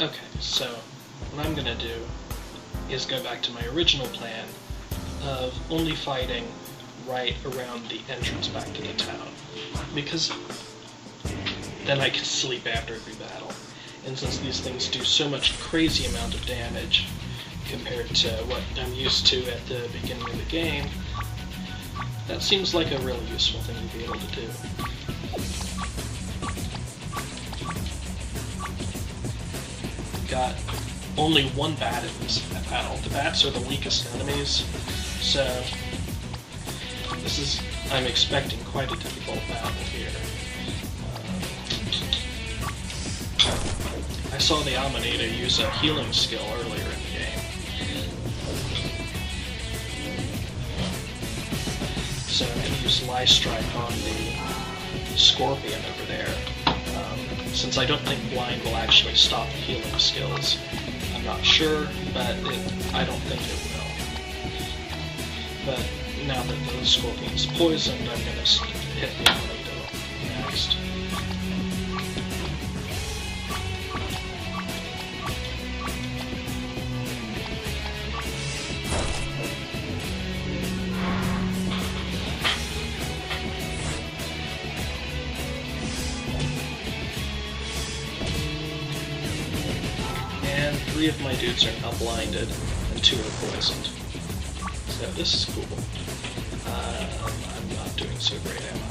Okay, so what I'm gonna do is go back to my original plan of only fighting right around the entrance back to the town, because then I can sleep after every battle. And since these things do so much crazy amount of damage compared to what I'm used to at the beginning of the game, that seems like a really useful thing to be able to do. Got only one bat in this battle. The bats are the weakest enemies, so I'm expecting quite a difficult battle here. I saw the Amanita use a healing skill earlier in the game. So I'm going to use Lie Strike on the Scorpion over there. Since I don't think Blind will actually stop the healing skills. I'm not sure, but I don't think it will. But now that the Scorpion's poisoned, I'm going to hit the Amanita next. And 3 of my dudes are now blinded, and 2 are poisoned. So this is cool. I'm not doing so great, am I?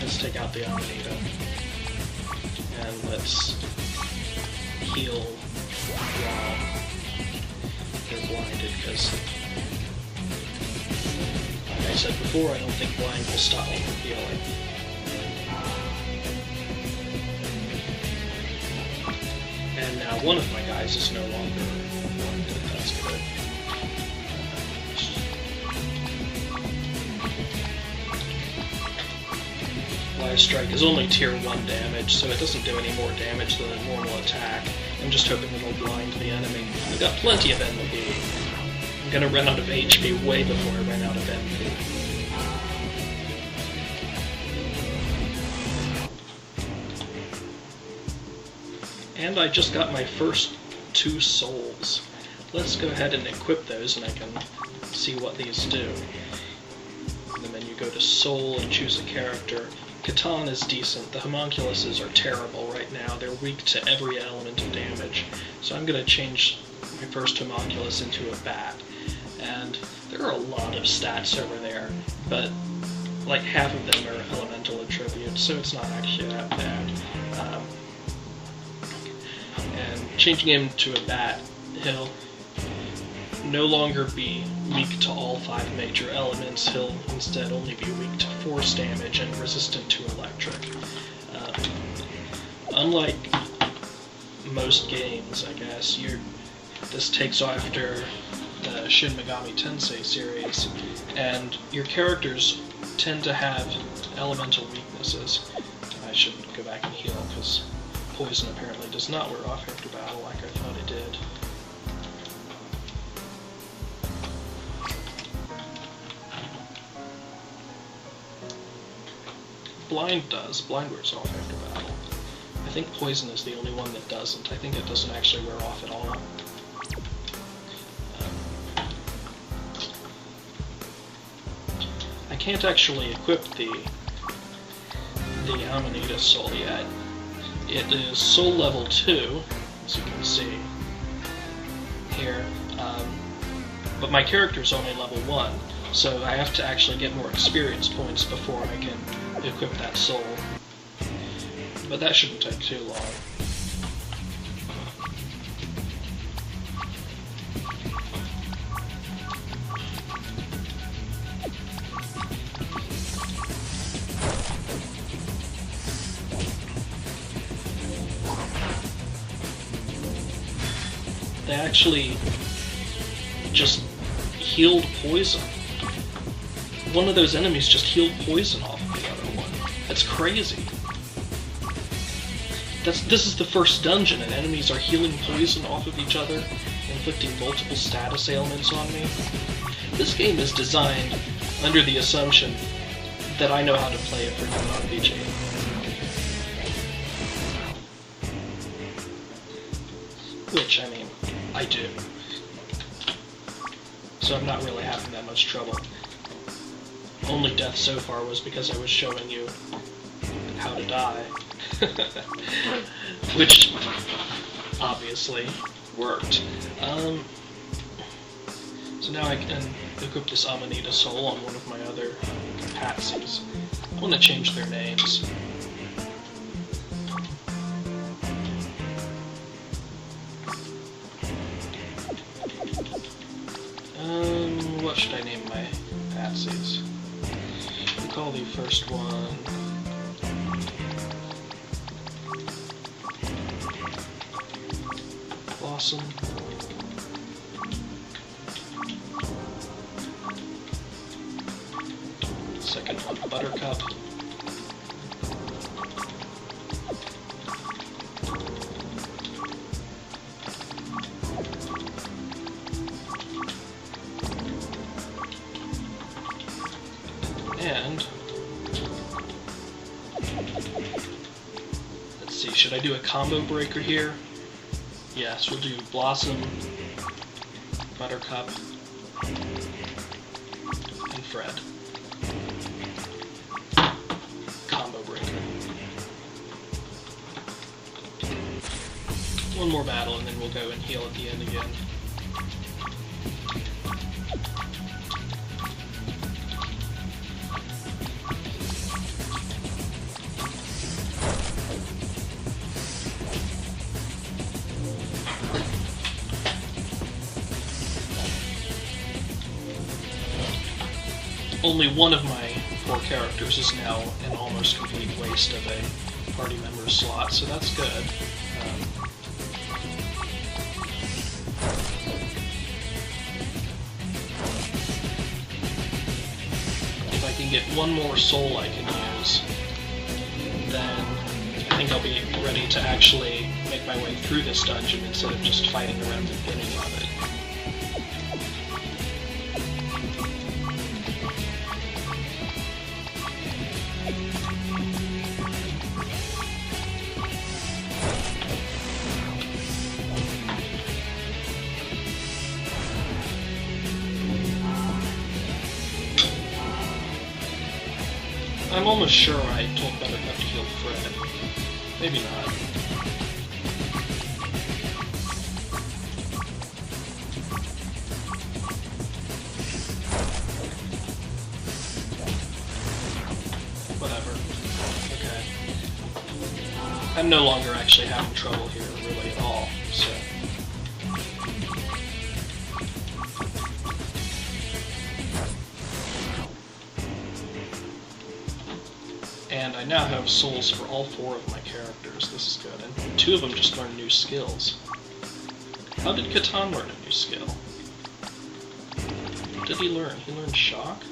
Let's take out the Amanita. And let's heal while they're blinded, because like I said before, I don't think Blind will stop me from healing. And now one of my guys is no longer blinded. That's good. Lie Strike is only tier 1 damage, so it doesn't do any more damage than a normal attack. I'm just hoping it'll blind the enemy. I've got plenty of MP. I'm gonna run out of HP way before I run out of MP. And I just got my first 2 souls. Let's go ahead and equip those and I can see what these do. And then you go to Soul and choose a character. Catan is decent. The Homunculuses are terrible right now. They're weak to every element of damage. So I'm going to change my first Homunculus into a bat. And there are a lot of stats over there, but like half of them are elemental attributes, so it's not actually that bad. And changing him to a bat, he'll no longer be weak to all 5 major elements. He'll instead only be weak to force damage and resistant to electric. Unlike most games, I guess, this takes after the Shin Megami Tensei series, and your characters tend to have elemental weaknesses. I should go back and heal, because poison apparently does not wear off after battle like I thought it did. Blind does. Blind wears off after battle. I think poison is the only one that doesn't. I think it doesn't actually wear off at all. I can't actually equip the Amanita Soul yet. It is Soul level 2, as you can see here, but my character's only level 1, so I have to actually get more experience points before I can equip that soul. But that shouldn't take too long. They actually just healed poison. One of those enemies just healed poison off of the other one. That's crazy. This is the first dungeon, and enemies are healing poison off of each other, inflicting multiple status ailments on me. This game is designed under the assumption that I know how to play a freaking RPG. Which, I mean, I do. So I'm not really having that much trouble. Only death so far was because I was showing you how to die. Which, obviously, worked. So now I can equip this Amanita Soul on one of my other patsies. I want to change their names. What should I name my patsies? We'll call the first one Blossom. Second one Buttercup. And let's see, should I do a combo breaker here? Yes, we'll do Blossom, Buttercup, and Fred. Combo breaker. One more battle and then we'll go and heal at the end again. Only one of my 4 characters is now an almost complete waste of a party member slot, so that's good. If I can get one more soul I can use, then I think I'll be ready to actually make my way through this dungeon instead of just fighting around the beginning of it. I'm almost sure I told Buttercup to heal Fred. Maybe not. Whatever. Okay. I'm no longer actually having trouble here, really, at all, so... And I now have souls for all 4 of my characters. This is good. And 2 of them just learned new skills. How did Catan learn a new skill? What did he learn? He learned Shock?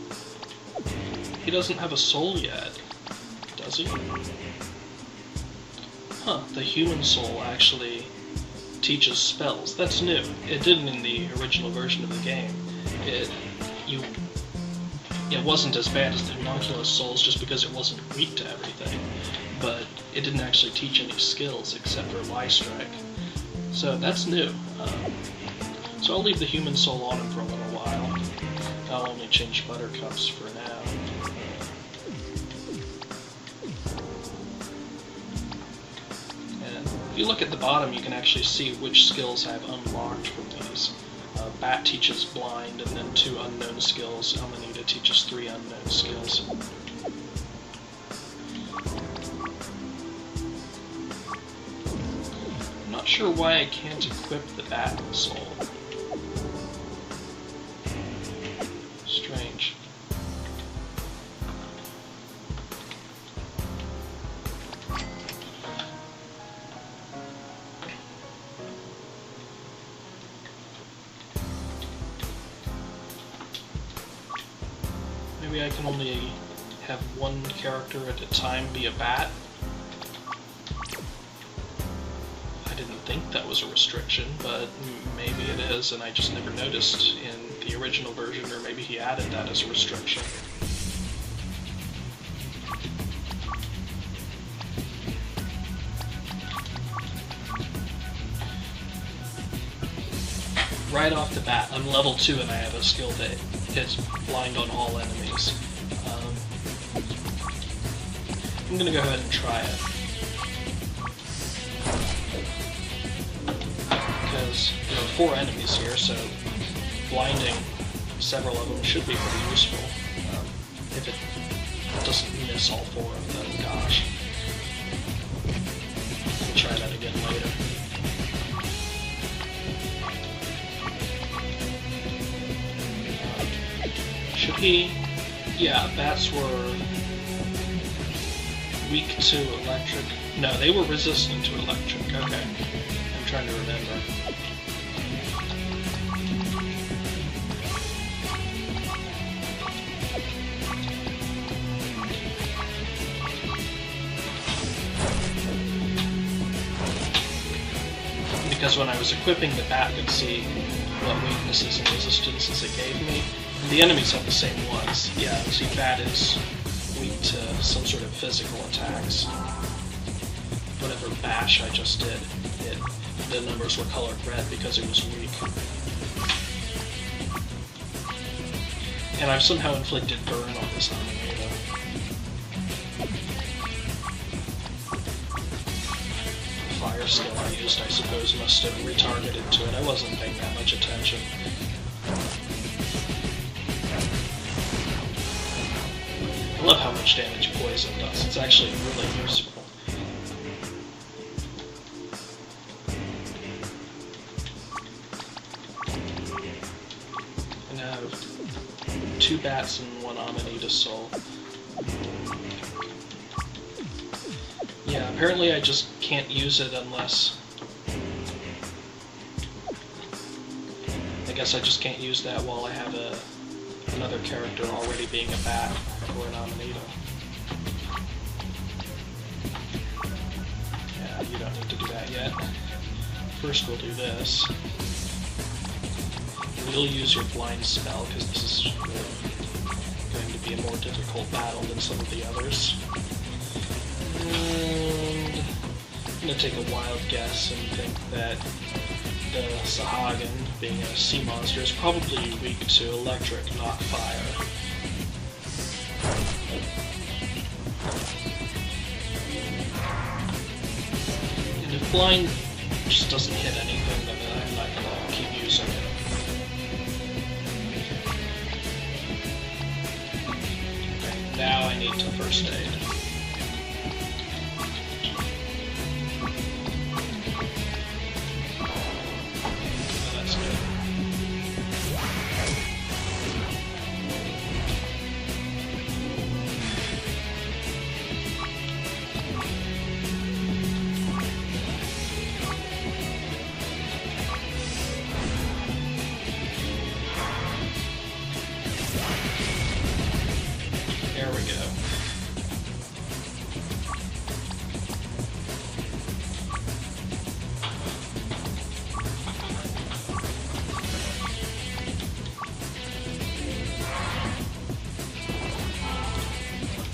He doesn't have a soul yet, does he? Huh, the human soul actually teaches spells. That's new. It didn't in the original version of the game. It wasn't as bad as the Homunculus souls just because it wasn't weak to everything, but it didn't actually teach any skills except for Life Strike. So that's new. So I'll leave the human soul on him for a little while. I'll only change Buttercup's for now. And if you look at the bottom, you can actually see which skills I've unlocked from these. Bat teaches Blind, and then 2 unknown skills. Amanita teaches 3 unknown skills. I'm not sure why I can't equip the Bat Soul. Strange. Maybe I can only have one character at a time be a bat. I didn't think that was a restriction, but maybe it is, and I just never noticed in the original version, or maybe he added that as a restriction. right off the bat, I'm level 2 and I have a skill that hits blind on all enemies. I'm gonna go ahead and try it. Because there are 4 enemies here, so blinding several of them should be pretty useful. If it doesn't miss all 4 of them, gosh. We'll try that again later. Should he? Yeah, bats were weak to electric. No, they were resistant to electric. Okay. I'm trying to remember. Because when I was equipping the bat, I could see what weaknesses and resistances it gave me. And the enemies have the same ones. Yeah, see, bat is weak to some sort of physical attacks. Whatever bash I just did, the numbers were colored red because it was weak. And I've somehow inflicted burn on this Amanita. The fire skill I used, I suppose, must have retargeted to it. I wasn't paying that much attention. I love how much damage poison does. It's actually really useful. And I have 2 bats and 1 Amanita soul. Yeah, apparently I just can't use it unless... I guess I just can't use that while I have another character already being a bat or an Amanita. Yeah, you don't need to do that yet. First we'll do this. You'll use your blind spell because this is going to be a more difficult battle than some of the others. And I'm going to take a wild guess and think that the Sahagin, being a sea monster, is probably weak to electric, not fire. And if blind just doesn't hit anything, then I'm not going to keep using it. Okay, now I need to first aid. There we go.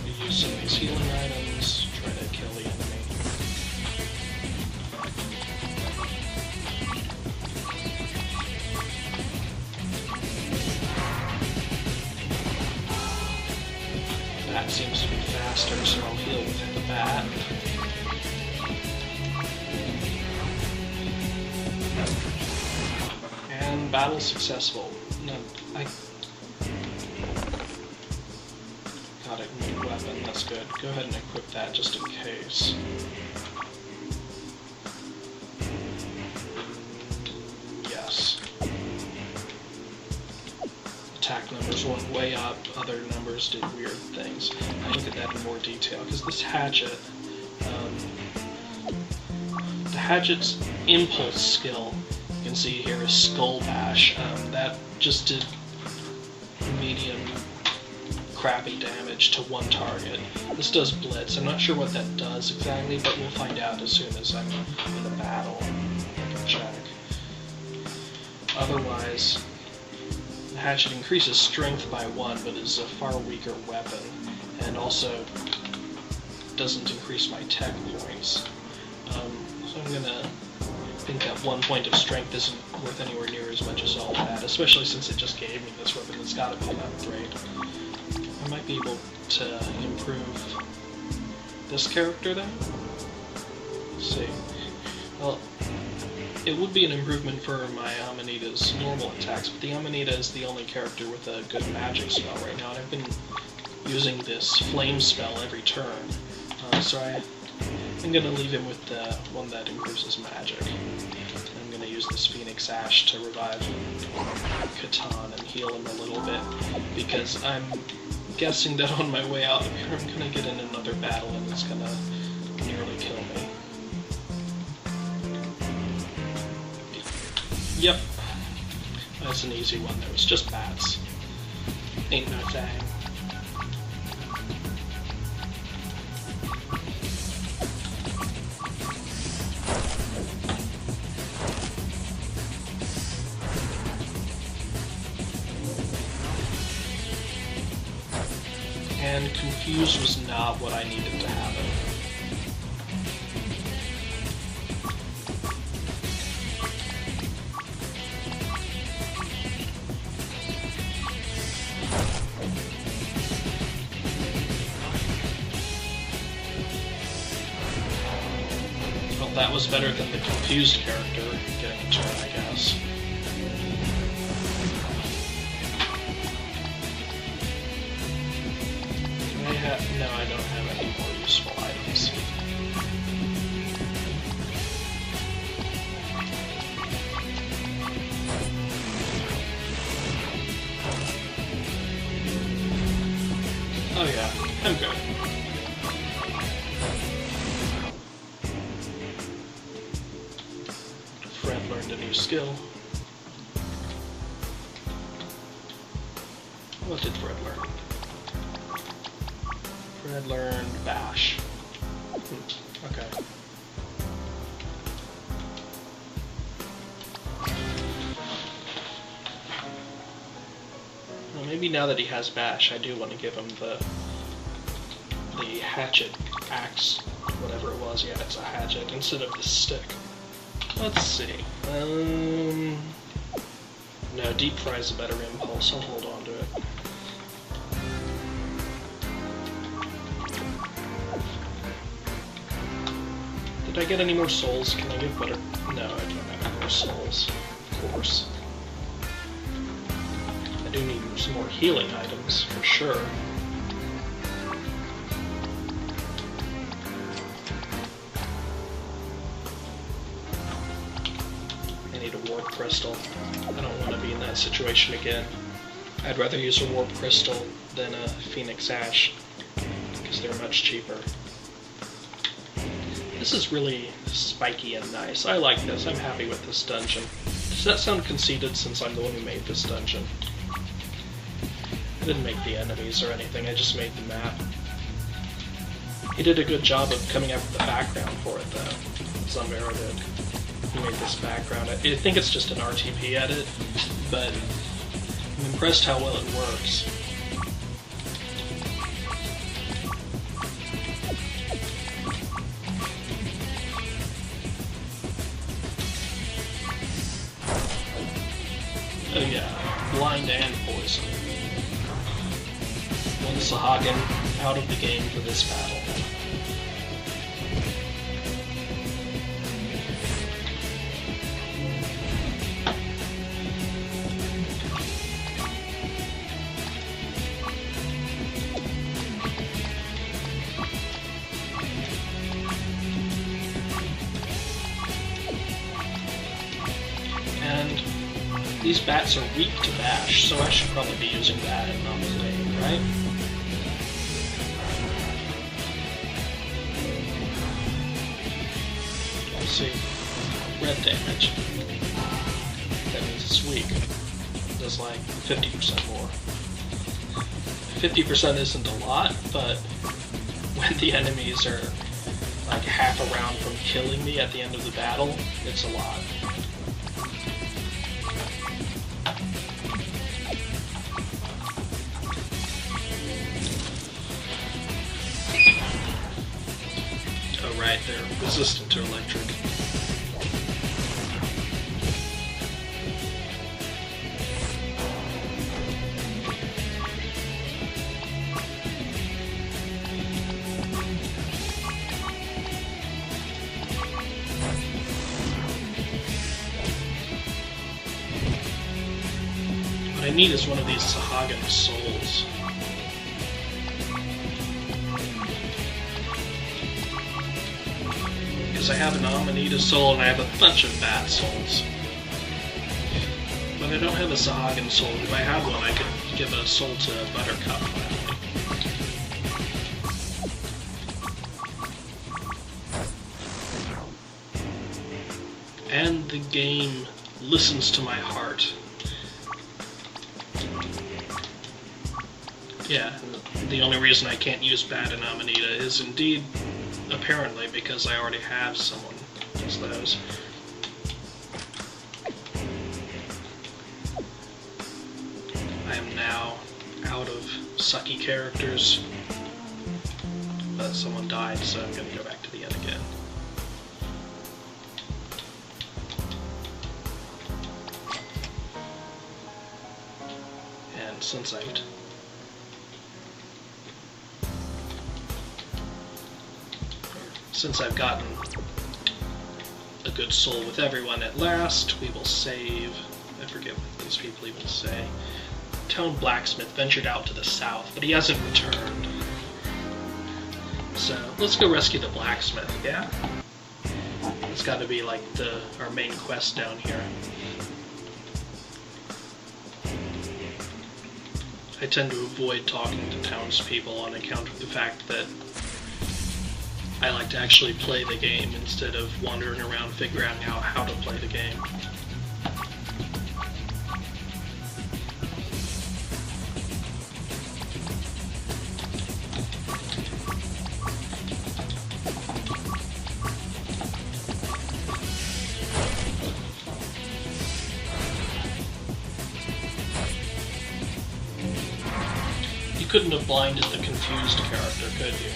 We use some of these healing items, try to kill the enemy. That seems to be faster, so I'll heal with the bat. And battle successful. No, I got a new weapon, that's good. Go ahead and equip that just in case. Yes. Attack numbers went way up, other numbers did weird things. I'll look at that in more detail, because this hatchet, the hatchet's impulse skill, you can see here, is Skull Bash. That just did medium crappy damage to one target. This does Blitz. I'm not sure what that does exactly, but we'll find out as soon as I'm in the battle. I can check. Otherwise, the hatchet increases strength by 1, but is a far weaker weapon, and also doesn't increase my tech points. So I'm gonna think that 1 point of strength isn't worth anywhere near as much as all that, especially since it just gave me this weapon. It's got to be that great. I might be able to improve this character then. Let's see. Well, it would be an improvement for my Amanita's normal attacks, but the Amanita is the only character with a good magic spell right now, and I've been using this flame spell every turn. So I'm going to leave him with the one that improves his magic. I'm going to use this Phoenix Ash to revive Catan and heal him a little bit, because I'm guessing that on my way out of here I'm going to get in another battle and it's going to nearly kill me. Yep. That's an easy one. There was just bats. Ain't no thing. And confused was not what I needed to happen. Well, that was better than the confused character getting a turn, I guess. No, I don't have any more useful items. Oh yeah, I'm good. Fred learned a new skill. What did Fred learn? Fred learned Bash. Okay. Well, maybe now that he has Bash, I do want to give him the hatchet axe, whatever it was. Yeah, it's a hatchet instead of the stick. Let's see. No, Deep Fry's a better impulse. I'll hold on to it. Did I get any more souls? Can I get better? No, I don't have any more souls. Of course. I do need some more healing items, for sure. I need a warp crystal. I don't want to be in that situation again. I'd rather use a warp crystal than a Phoenix Ash, because they're much cheaper. This is really spiky and nice. I like this. I'm happy with this dungeon. Does that sound conceited since I'm the one who made this dungeon? I didn't make the enemies or anything, I just made the map. He did a good job of coming up with the background for it, though. Zambero did. He made this background. I think it's just an RTP edit, but I'm impressed how well it works. Oh yeah, blind and poison. One Sahagin out of the game for this battle. And these bats are weak to Bash, so I should probably be using that and not Flame, right? Let's see. Red damage. That means it's weak. It does like 50% more. 50% isn't a lot, but when the enemies are like half a round from killing me at the end of the battle, it's a lot. Right, they're resistant to electric. I need is one of these Sahagin souls. Because I have an Amanita soul and I have a bunch of Bat souls. But I don't have a Sahagin soul. If I had one, I could give a soul to Buttercup finally. And the game listens to my heart. Yeah, the only reason I can't use Bat and Amanita is indeed, apparently, because I already have someone who does those. I am now out of sucky characters, but someone died, so I'm going to go back to the end again. And since I've gotten a good soul with everyone at last, we will save. I forget what these people even say. Tone Blacksmith ventured out to the south, but he hasn't returned. So let's go rescue the blacksmith, yeah? It's got to be like our main quest down here. I tend to avoid talking to townspeople on account of the fact that I like to actually play the game instead of wandering around figuring out how to play the game. You couldn't have blinded the confused character, could you?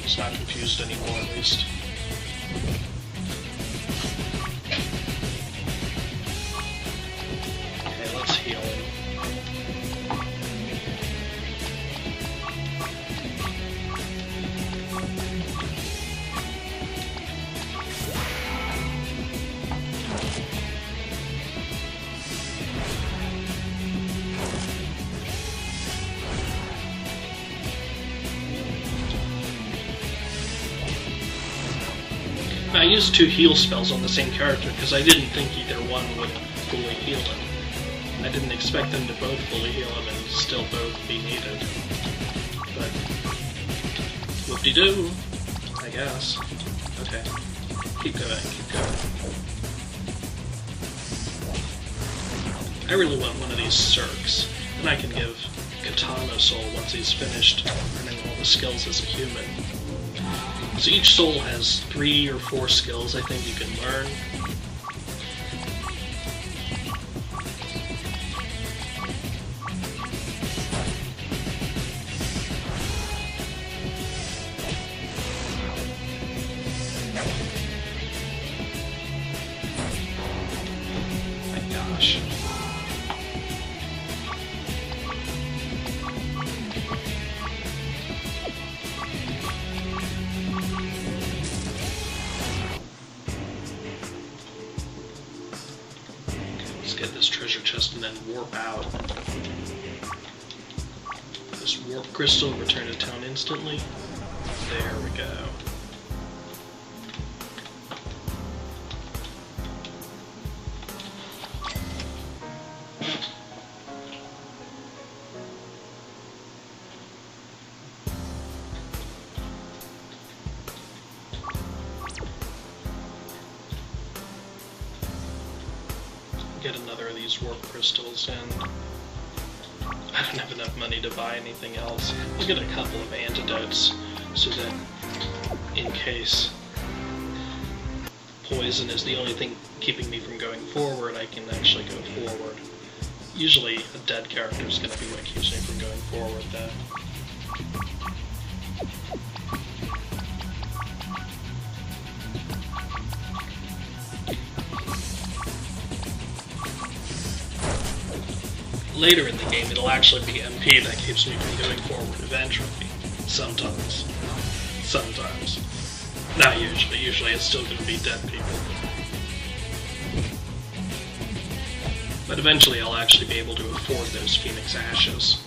He's not confused anymore, at least. Okay, let's heal him. I used 2 heal spells on the same character because I didn't think either one would fully heal him. I didn't expect them to both fully heal him and still both be needed. But whoop-de-doo, I guess. Okay, keep going, keep going. I really want one of these Cirques, and I can give Katana Soul once he's finished learning all the skills as a human. So each soul has 3 or 4 skills I think you can learn. My gosh. Get this treasure chest and then warp out. This warp crystal, return to town instantly. There we go. Get another of these warp crystals, and I don't have enough money to buy anything else. We'll get a couple of antidotes so that in case poison is the only thing keeping me from going forward, I can actually go forward. Usually a dead character is going to be what keeps me from going forward though. Later in the game, it'll actually be MP that keeps me from going forward eventually. Sometimes. Sometimes. Not usually. Usually it's still going to be dead people. But eventually I'll actually be able to afford those Phoenix Ashes.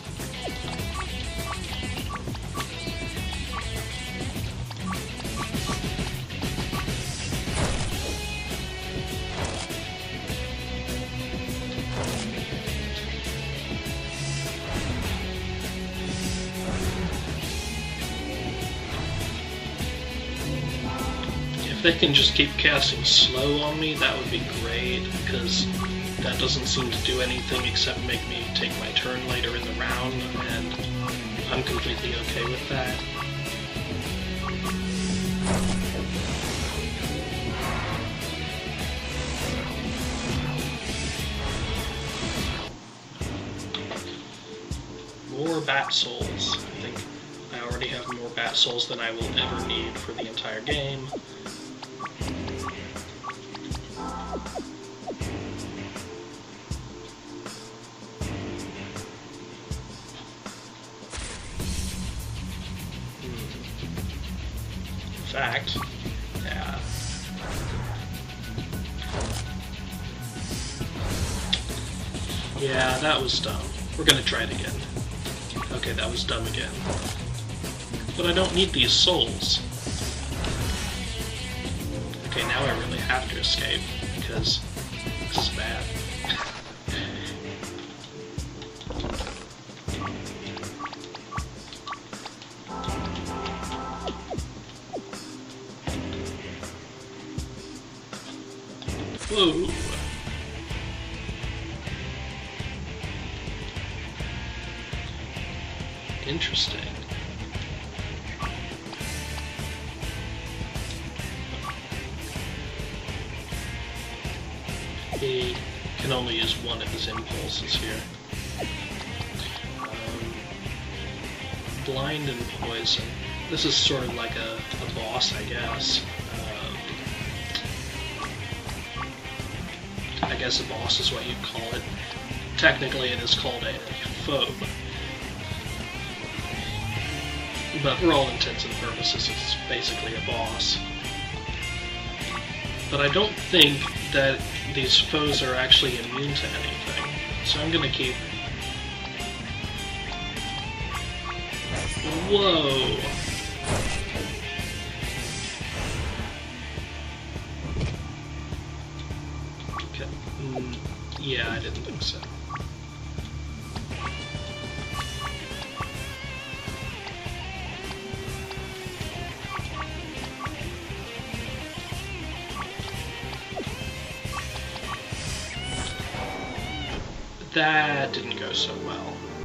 If they can just keep casting slow on me, that would be great, because that doesn't seem to do anything except make me take my turn later in the round, and I'm completely okay with that. More Bat Souls. I think I already have more Bat Souls than I will ever need for the entire game. In fact, yeah, that was dumb. We're gonna try it again. Okay, that was dumb again. But I don't need these souls. Okay, now I really have to escape, because this is bad. Whoa. Interesting. He can only use one of his impulses here. Blind and Poison. This is sort of like a boss, I guess. I guess a boss is what you'd call it. Technically it is called a phobe. But for all intents and purposes, it's basically a boss. But I don't think that these foes are actually immune to anything. So I'm gonna keep... Whoa! Okay. Yeah, I didn't think so. That didn't go so well.